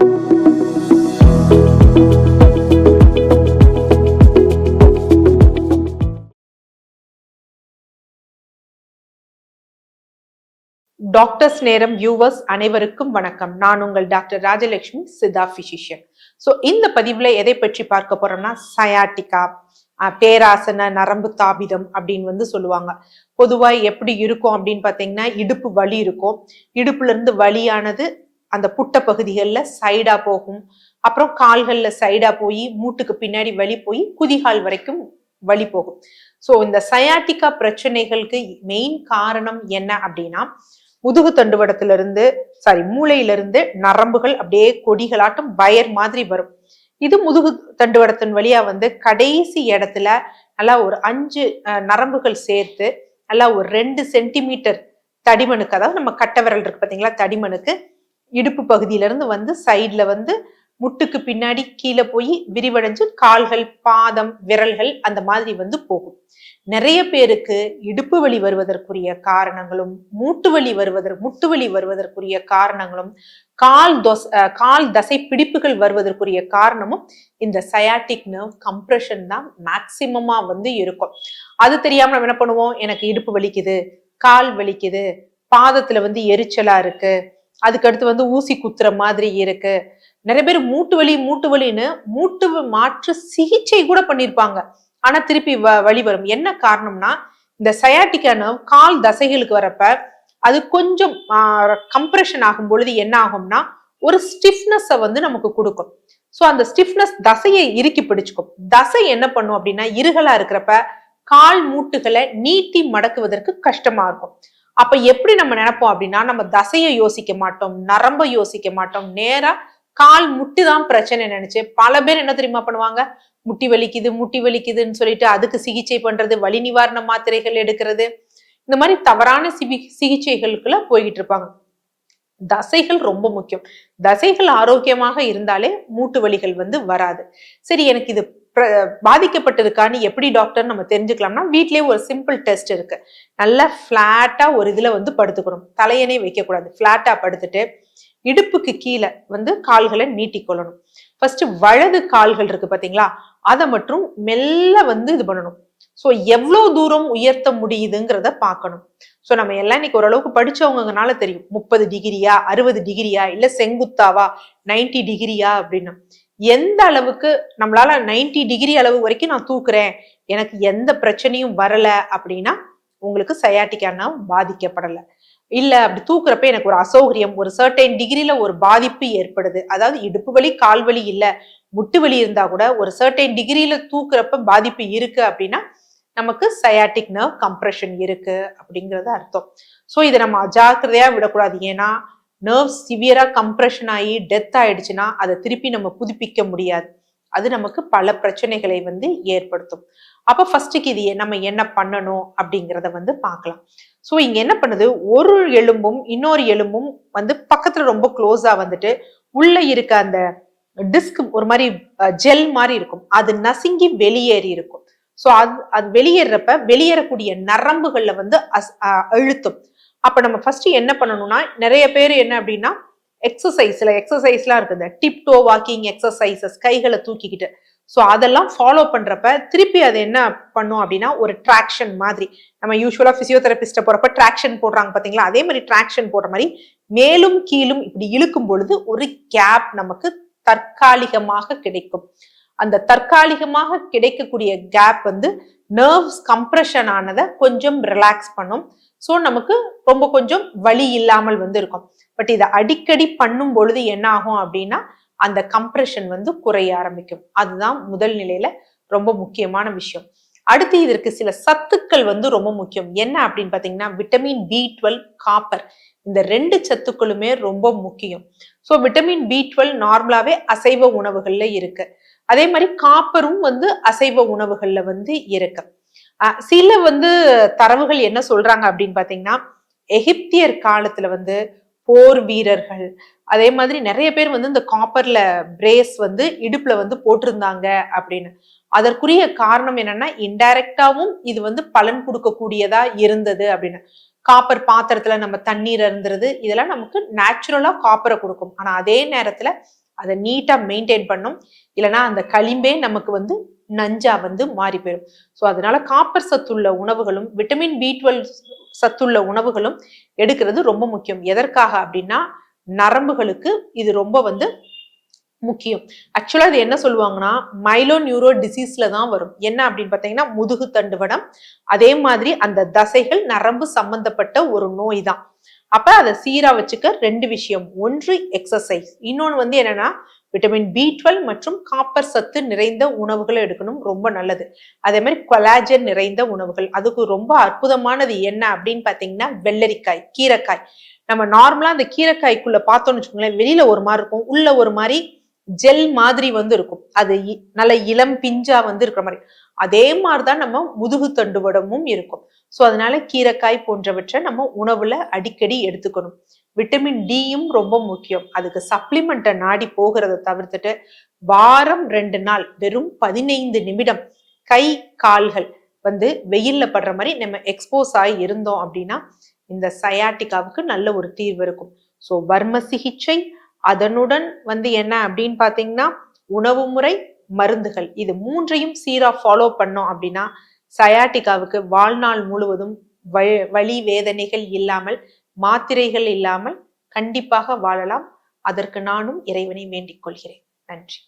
Doctors நேரம் viewers அனைவருக்கும் வணக்கம். நான் உங்கள் டாக்டர் ராஜலட்சுமி, சித்தா பிசிஷியன். இந்த பதிவுல எதை பற்றி பார்க்க போறோம்னா, சயாட்டிகா, பேராசன நரம்பு தாபிதம் அப்படின்னு சொல்லுவாங்க. பொதுவா எப்படி இருக்கும் அப்படின்னு பாத்தீங்கன்னா, இடுப்பு வலி இருக்கும். இடுப்புல இருந்து வலியானது அந்த புட்ட பகுதிகளில் சைடா போகும். அப்புறம் கால்கள்ல சைடா போய் மூட்டுக்கு பின்னாடி வலி போய் குதிகால் வரைக்கும் வலி போகும். இந்த சயாட்டிகா பிரச்சனைகளுக்கு மெயின் காரணம் என்ன அப்படின்னா, முதுகு தண்டுவடத்திலிருந்து மூளையிலிருந்து நரம்புகள் அப்படியே கொடிகளாட்டம் வயர் மாதிரி வரும். இது முதுகு தண்டுவடத்தின் வழியா கடைசி இடத்துல நல்லா ஒரு 5 நரம்புகள் சேர்த்து நல்லா ஒரு 2 சென்டிமீட்டர் தடிமனுக்கு, அதாவது நம்ம கட்டை விரல் இருக்கு பாத்தீங்களா, தடிமனுக்கு இடுப்பு பகுதியில இருந்து சைட்ல முட்டுக்கு பின்னாடி கீழே போய் விரிவடைஞ்சு கால்கள், பாதம், விரல்கள் அந்த மாதிரி போகும். நிறைய பேருக்கு இடுப்பு வலி வருவதற்குரிய காரணங்களும், முட்டு வலி வருவதற்குரிய காரணங்களும், கால் தசை பிடிப்புகள் வருவதற்குரிய காரணமும் இந்த சயாட்டிக் நர்வ் கம்ப்ரெஷன் தான் மேக்சிமமா இருக்கும். அது தெரியாம நம்ம என்ன பண்ணுவோம், எனக்கு இடுப்பு வலிக்குது, கால் வலிக்குது, பாதத்துல எரிச்சலா இருக்கு, அதுக்கடுத்து ஊசி குத்துற மாதிரி இருக்கு. நிறைய பேர் மூட்டு வலின்னு மூட்டு மாற்று சிகிச்சை கூட பண்ணிருப்பாங்க. ஆனா திருப்பி வலி வரும். என்ன காரணம்னா, இந்த சயாட்டிகா நர்வ் கால் தசைகளுக்கு வரப்ப அது கொஞ்சம் கம்ப்ரெஷன் ஆகும் பொழுது என்ன ஆகும்னா, ஒரு ஸ்டிஃப்னஸ் நமக்கு கொடுக்கும். அந்த ஸ்டிஃப்னஸ் தசையை இறுக்கி பிடிச்சுக்கும். தசை என்ன பண்ணும் அப்படின்னா, இருகலா இருக்கிறப்ப கால் மூட்டுகளை நீட்டி மடக்குவதற்கு கஷ்டமா இருக்கும். அப்ப எப்படி நம்ம நினைப்போம் அப்படின்னா, நம்ம தசையை யோசிக்க மாட்டோம், நரம்பை யோசிக்க மாட்டோம், நேரா கால் முட்டி தான் பிரச்சனை நினைச்சு பல பேர் என்ன தெரியுமா பண்ணுவாங்க, முட்டி வலிக்குதுன்னு சொல்லிட்டு அதுக்கு சிகிச்சை பண்றது, வலி நிவாரண மாத்திரைகள் எடுக்கிறது, இந்த மாதிரி தவறான சிகிச்சைகளுக்குள்ள போய்கிட்டு இருப்பாங்க. தசைகள் ரொம்ப முக்கியம். தசைகள் ஆரோக்கியமாக இருந்தாலே மூட்டு வலிகள் வராது. சரி, எனக்கு இது பாதிக்கப்பட்டிருக்கான்னு எப்படி டாக்டர் நம்ம தெரிஞ்சுக்கலாம்னா, வீட்லயே ஒரு சிம்பிள் டெஸ்ட் இருக்கு. நல்லா பிளாட்டா ஒரு இதுல படுத்துக்கணும். தலையணை வைக்க கூடாது. பிளாட்டா படுத்துட்டு இடுப்புக்கு கீழே கால்களை நீட்டிக்கொள்ளணும். ஃபர்ஸ்ட் வலது கால்கள் இருக்கு பாத்தீங்களா, அதை மட்டும் மெல்ல இது பண்ணணும். எவ்வளவு தூரம் உயர்த்த முடியுதுங்கிறத பார்க்கணும். நம்ம எல்லாம் இன்னைக்கு ஓரளவுக்கு படிச்சவங்கனால தெரியும், 30 டிகிரியா, 60 டிகிரியா, இல்ல செங்குத்தாவா, 90 டிகிரியா அப்படின்னு. எந்த அளவுக்கு நம்மளால 90 டிகிரி அளவு வரைக்கும் நான் தூக்குறேன், எனக்கு எந்த பிரச்சனையும் வரல அப்படின்னா உங்களுக்கு சயாட்டிகா நர்வ் பாதிக்கப்படல. இல்ல அப்படி தூக்குறப்ப எனக்கு ஒரு அசௌகரியம், ஒரு சர்டைன் டிகிரில ஒரு பாதிப்பு ஏற்படுது, அதாவது இடுப்பு வலி, கால் வலி இல்ல, முட்டு வலி இருந்தா கூட ஒரு சர்டைன் டிகிரில தூக்குறப்ப பாதிப்பு இருக்கு அப்படின்னா நமக்கு சயாட்டிக் நர்வ் கம்ப்ரெஷன் இருக்கு அப்படிங்கறது அர்த்தம். இதை நம்ம அஜாக்கிரதையா விடக்கூடாது. ஏன்னா நர்வ் சிவியரா கம்ப்ரெஷன் ஆகி டெத் ஆயிடுச்சுன்னா அதை திருப்பி நம்ம புதுப்பிக்க முடியாது. அது நமக்கு பல பிரச்சனைகளை ஏற்படுத்தும். அப்ப ஃபர்ஸ்டுக்கு இது நம்ம என்ன பண்ணணும் அப்படிங்கிறத பார்க்கலாம். இங்க என்ன பண்ணுது, ஒரு எலும்பும் இன்னொரு எலும்பும் பக்கத்துல ரொம்ப க்ளோஸா உள்ள இருக்க அந்த டிஸ்க் ஒரு மாதிரி ஜெல் மாதிரி இருக்கும், அது நசுங்கி வெளியேறி இருக்கும். அது வெளியேறப்ப வெளியேறக்கூடிய நரம்புகள்ல அழுத்தும். அப்ப நம்ம ஃபர்ஸ்ட் என்ன பண்ணணும்னா, நிறைய பேர் என்ன அப்படின்னா எக்ஸசைஸ்லாம் இருக்குது, டிப்டோ வாக்கிங் எக்ஸசைசஸ், கைகளை தூக்கிக்கிட்டு, அதெல்லாம் ஃபாலோ பண்றப்ப திருப்பி அது என்ன பண்ணும் அப்படின்னா, ஒரு ட்ராக்ஷன் மாதிரி, நம்ம யூஸ்வலா பிசியோதெரபிஸ்ட போறப்ப ட்ராக்ஷன் போடுறாங்க பாத்தீங்களா, அதே மாதிரி ட்ராக்ஷன் போடுற மாதிரி மேலும் கீழும் இப்படி இழுக்கும் பொழுது ஒரு கேப் நமக்கு தற்காலிகமாக கிடைக்கும். அந்த தற்காலிகமாக கிடைக்கக்கூடிய கேப் நர்வ்ஸ் கம்ப்ரெஷன் ஆனதை கொஞ்சம் ரிலாக்ஸ் பண்ணும். நமக்கு ரொம்ப கொஞ்சம் வலி இல்லாமல் இருக்கும். பட் இதை அடிக்கடி பண்ணும் பொழுது என்ன ஆகும் அப்படின்னா, அந்த கம்ப்ரெஷன் குறைய ஆரம்பிக்கும். அதுதான் முதல் நிலையில ரொம்ப முக்கியமான விஷயம். அடுத்து இதற்கு சில சத்துக்கள் ரொம்ப முக்கியம். என்ன அப்படின்னு பாத்தீங்கன்னா, விட்டமின் B12, காப்பர், இந்த 2 சத்துக்களுமே ரொம்ப முக்கியம். விட்டமின் B12 நார்மலாவே அசைவ உணவுகள்ல இருக்கு. அதே மாதிரி காப்பரும் அசைவ உணவுகள்ல இருக்கு. சில தரவுகள் என்ன சொல்றாங்க அப்படின்னு பாத்தீங்கன்னா, எகிப்தியர் காலத்துல போர் வீரர்கள், அதே மாதிரி நிறைய பேர் இந்த காப்பர்ல பிரேஸ் இடுப்புல போட்டிருந்தாங்க அப்படின்னு. அதற்குரிய காரணம் என்னன்னா, இன்டைரக்டாவும் இது பலன் கொடுக்கக்கூடியதா இருந்தது அப்படின்னு. காப்பர் பாத்திரத்துல நம்ம தண்ணீர் இருந்துருது, இதெல்லாம் நமக்கு நேச்சுரலா காப்பரை கொடுக்கும். ஆனா அதே நேரத்துல அதை நீட்டா மெயின்டைன் பண்ணும். இல்லைன்னா அந்த களிம்பே நமக்கு நஞ்சா மாறி போயிடும். ஸோ அதனால காப்பர் சத்துள்ள உணவுகளும் விட்டமின் B12 சத்துள்ள உணவுகளும் எடுக்கிறது ரொம்ப முக்கியம். எதற்காக அப்படின்னா நரம்புகளுக்கு இது ரொம்ப முக்கியம். ஆக்சுவலா இது என்ன சொல்லுவாங்கன்னா மைலோ நியூரோ டிசீஸ்ல தான் வரும். என்ன அப்படின்னு பாத்தீங்கன்னா முதுகு தண்டுவடம், அதே மாதிரி அந்த தசைகள் நரம்பு சம்பந்தப்பட்ட ஒரு நோய் தான். அப்ப அதை சீரா வச்சுக்க 2 விஷயம். ஒன்று எக்ஸசைஸ், இன்னொன்னு என்னன்னா விட்டமின் B12 மற்றும் காப்பர் சத்து நிறைந்த உணவுகளை எடுக்கணும், ரொம்ப நல்லது. அதே மாதிரி கொலாஜன் நிறைந்த உணவுகள், அதுக்கு ரொம்ப அற்புதமானது என்ன அப்படின்னு பாத்தீங்கன்னா வெள்ளரிக்காய், கீரைக்காய். நம்ம நார்மலா அந்த கீரைக்காய்க்குள்ள பார்த்தோம்னு வச்சுக்கோங்களேன், வெளியில ஒரு மாதிரி இருக்கும், உள்ள ஒரு மாதிரி ஜெல் மாதிரி இருக்கும். அது நல்ல இளம் பிஞ்சா இருக்கிற மாதிரி. அதே மாதிரிதான் நம்ம முதுகு தண்டுவடமும் இருக்கும். சோ அதனால கீரைக்காய் போன்றவற்றை நம்ம உணவுல அடிக்கடி எடுத்துக்கணும். விட்டமின் டியும் ரொம்ப முக்கியம். அதுக்கு சப்ளிமெண்ட்டை நாடி போகிறத தவிர்த்துட்டு வாரம் 2 நாள் வெறும் 15 நிமிடம் கை கால்கள் வெயில்ல படுற மாதிரி நம்ம எக்ஸ்போஸ் ஆகி இருந்தோம் அப்படின்னா இந்த சயாட்டிக்காவுக்கு நல்ல ஒரு தீர்வு இருக்கும். ஸோ வர்ம சிகிச்சை, அதனுடன் என்ன அப்படின்னு பாத்தீங்கன்னா உணவு முறை, மருந்துகள், இது 3ஐயும் சீரா ஃபாலோ பண்ணோம் அப்படின்னா சயாட்டிக்காவுக்கு வாழ்நாள் முழுவதும் வலி வேதனைகள் இல்லாமல், மாத்திரைகள் இல்லாமல் கண்டிப்பாக வாழலாம். அதற்கு நானும் இறைவனை வேண்டிக் கொள்கிறேன். நன்றி.